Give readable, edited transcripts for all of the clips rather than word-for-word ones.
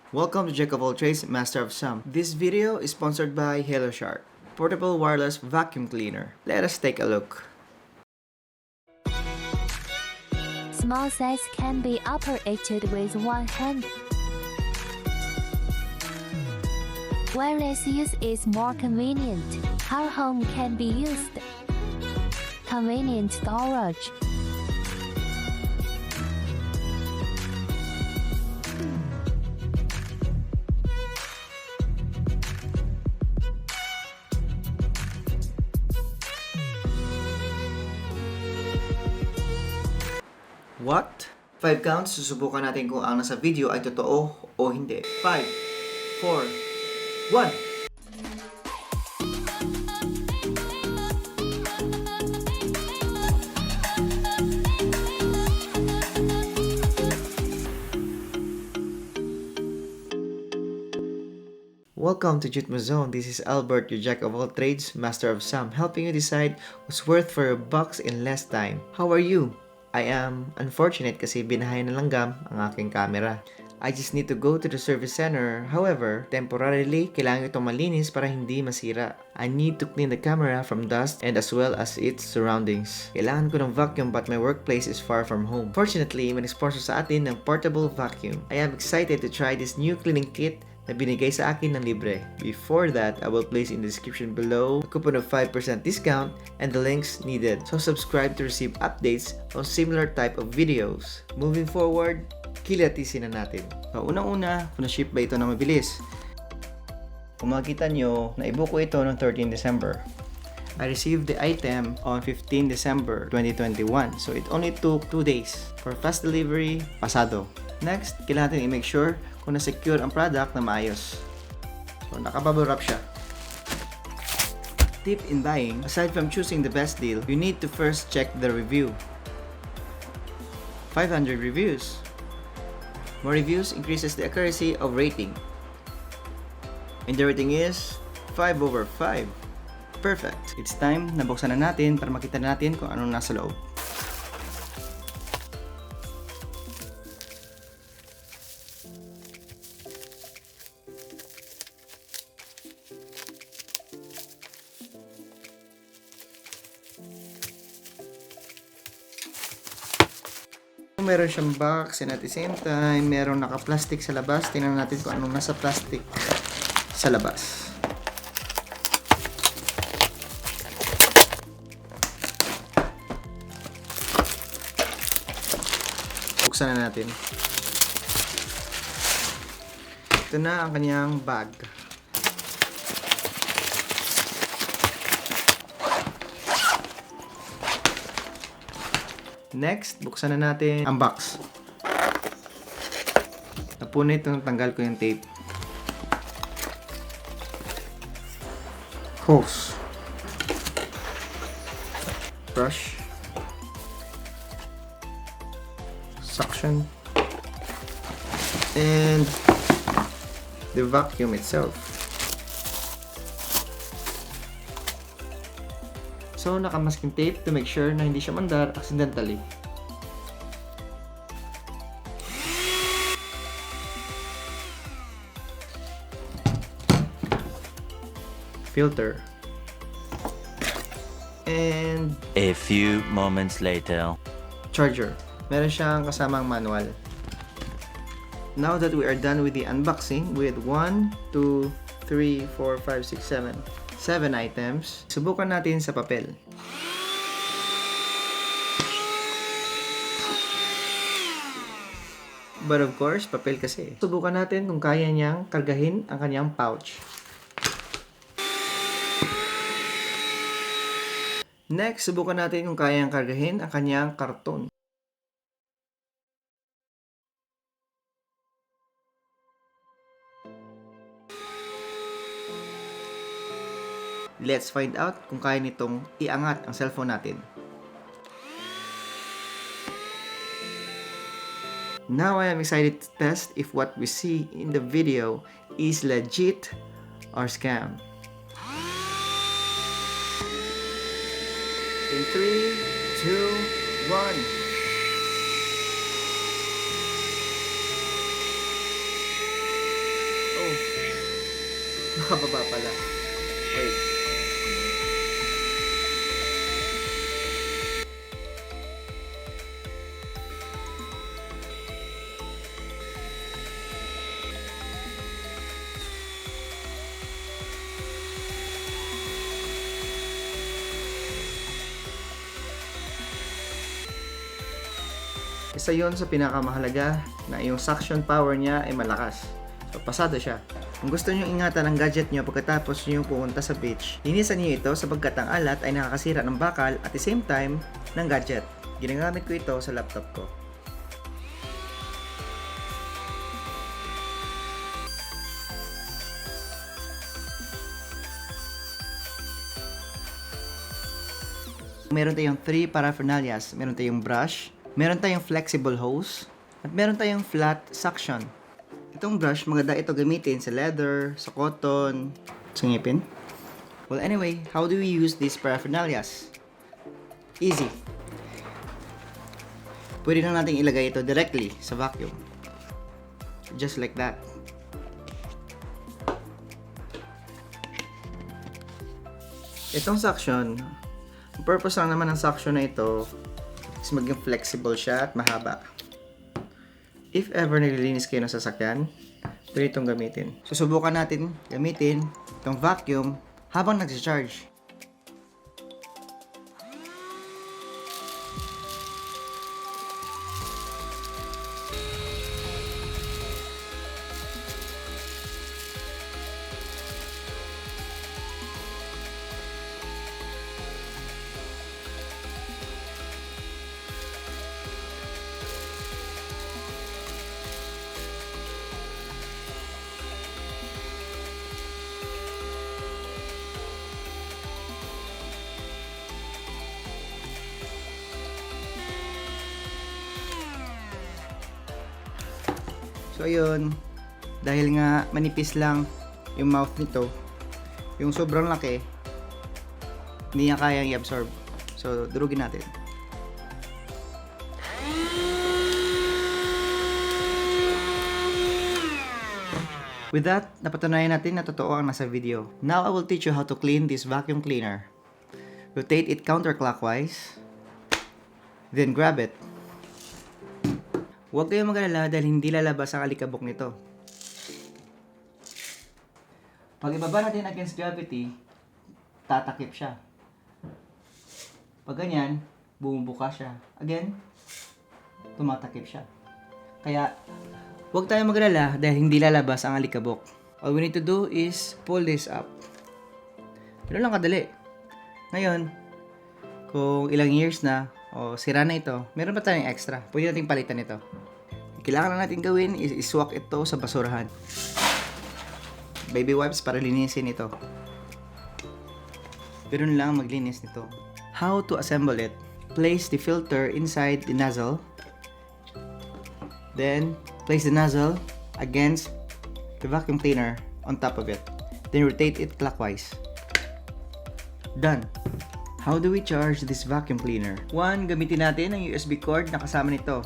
Welcome to Jack of all trades, master of some. This video is sponsored by HelloShark, portable wireless vacuum cleaner. Let us take a look. Small size can be operated with one hand, whereas use is more convenient. Our home can be used. Convenient storage. What? 5 counts, susubukan natin kung ang nasa video ay totoo o hindi. 5, 4, 1. Welcome to JOATMOS Zone. This is Albert, your jack of all trades, master of some, helping you decide what's worth for your bucks in less time. How are you? I am unfortunate kasi binahay na langgam ang aking camera. I just need to go to the service center. However, temporarily, kailangan itong malinis para hindi masira. I need to clean the camera from dust and as well as its surroundings. Kailangan ko ng vacuum but my workplace is far from home. Fortunately, may sponsor sa atin ng portable vacuum. I am excited to try this new cleaning kit na binigay sa akin ng libre. Before that, I will place in the description below a coupon of 5% discount and the links needed. So subscribe to receive updates on similar type of videos. Moving forward, kilatisin na natin. So, unang-una, kung na-ship ba ito na mabilis? Kung makikita nyo, naibuko ito noong 13 December. I received the item on 15 December 2021. So it only took 2 days. For fast delivery, pasado. Next, kailangan natin i-make sure kung na-secure ang product na maayos. So, nakabubble wrap siya. Tip in buying, aside from choosing the best deal, you need to first check the review. 500 reviews. More reviews increases the accuracy of rating. And the rating is 5 over 5. Perfect. It's time na buksan na natin para makita natin kung anong nasa loob. Meron siyang box and at the same time, meron naka-plastic sa labas. Tingnan natin kung anong nasa plastic sa labas. Buksan na natin. Ito na ang kanyang bag. Next, buksan na natin ang box. Napunit itong tanggal ko yung tape. Hose. Brush. Suction. And the vacuum itself. So, nakamasking tape to make sure na hindi siya mandar accidentally. Filter. And a few moments later. Charger. Meron siyang kasamang manual. Now that we are done with the unboxing with 1, 2, 3, 4, 5, 6, 7 items, subukan natin sa papel. But of course, papel kasi. Subukan natin kung kaya niyang kargahin ang kanyang pouch. Next, subukan natin kung kaya niyang kargahin ang kanyang karton. Let's find out kung kaya nitong iangat ang cellphone natin. Now I am excited to test if what we see in the video is legit or scam. In 3, 2, 1. Nakababa pala. Wait. Isa yon sa pinakamahalaga na yung suction power niya ay malakas. So, pasado siya. Kung gusto nyo ingatan ang gadget nyo pagkatapos nyo pumunta sa beach, linisan nyo ito sapagkat ang alat ay nakakasira ng bakal at the same time ng gadget. Ginagamit ko ito sa laptop ko. Meron tayong 3 paraphernalias. Meron tayong brush, meron tayong flexible hose, at meron tayong flat suction. Itong brush, maganda ito gamitin sa leather, sa cotton, sa ngipin. Well, anyway, how do we use these paraphernalias? Easy. Pwede na natin ilagay ito directly sa vacuum. Just like that. Itong suction, ang purpose lang naman ng suction na ito is maging flexible siya at mahaba. If ever nililinis kayo ng sasakyan, pwede itong gamitin. Susubukan natin gamitin itong vacuum habang nag-charge. So ayun, dahil nga manipis lang yung mouth nito, yung sobrang laki, hindi niya kayang i-absorb. So durugin natin. With that, napatunayan natin na totoo ang nasa video. Now I will teach you how to clean this vacuum cleaner. Rotate it counterclockwise, then grab it. Huwag kayong mag-alala dahil hindi lalabas ang alikabok nito. Pag ibaba natin against gravity, tatakip siya. Pag ganyan, bumubuka siya. Again, tumatakip siya. Kaya, huwag tayong mag-alala dahil hindi lalabas ang alikabok. All we need to do is pull this up. Pero lang kadali. Ngayon, kung ilang years na, o sira na ito, meron pa tayong extra. Pwede nating palitan ito. Kailangan na natin gawin is iswak ito sa basurahan. Baby wipes para linisin ito. Ganun lang maglinis nito. How to assemble it? Place the filter inside the nozzle. Then, place the nozzle against the vacuum cleaner on top of it. Then rotate it clockwise. Done. How do we charge this vacuum cleaner? 1. Gamitin natin ang USB cord na kasama nito.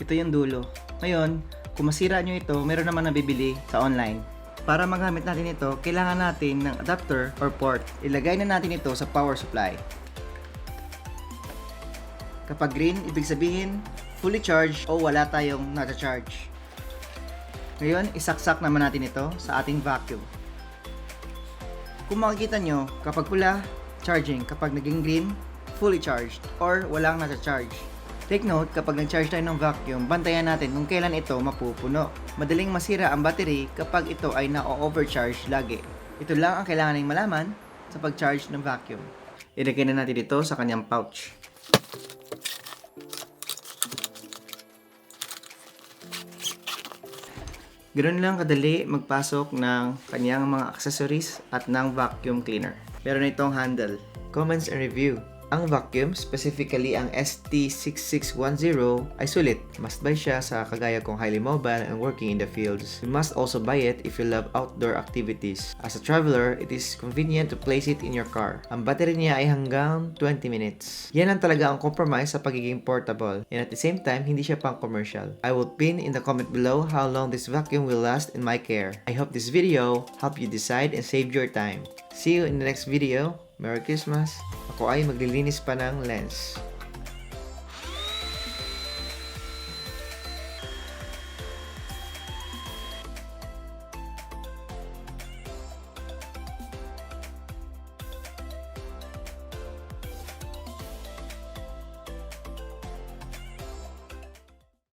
Ito yung dulo. Ngayon, kung masira nyo ito, meron naman nabibili sa online. Para magamit natin ito, kailangan natin ng adapter or port. Ilagay na natin ito sa power supply. Kapag green, ibig sabihin, fully charged o wala tayong nata-charge. Ngayon, isaksak naman natin ito sa ating vacuum. Kung makikita nyo, kapag pula, charging. Kapag naging green, fully charged or walang nasa-charge. Take note, kapag nag-charge tayo ng vacuum, bantayan natin kung kailan ito mapupuno. Madaling masira ang battery kapag ito ay na-overcharge lagi. Ito lang ang kailangan ng malaman sa pag-charge ng vacuum. Ilagay na natin ito sa kanyang pouch. Ganoon lang kadali magpasok ng kanyang mga accessories at ng vacuum cleaner. Meron itong handle. Comments and review. Ang vacuum, specifically ang ST6610, ay sulit. Must buy siya sa kagaya kong highly mobile and working in the fields. You must also buy it if you love outdoor activities. As a traveler, it is convenient to place it in your car. Ang battery niya ay hanggang 20 minutes. Yan ang talaga ang compromise sa pagiging portable. And at the same time, hindi siya pang commercial. I will pin in the comment below how long this vacuum will last in my care. I hope this video help you decide and save your time. See you in the next video. Merry Christmas! Ako ay maglilinis pa ng lens.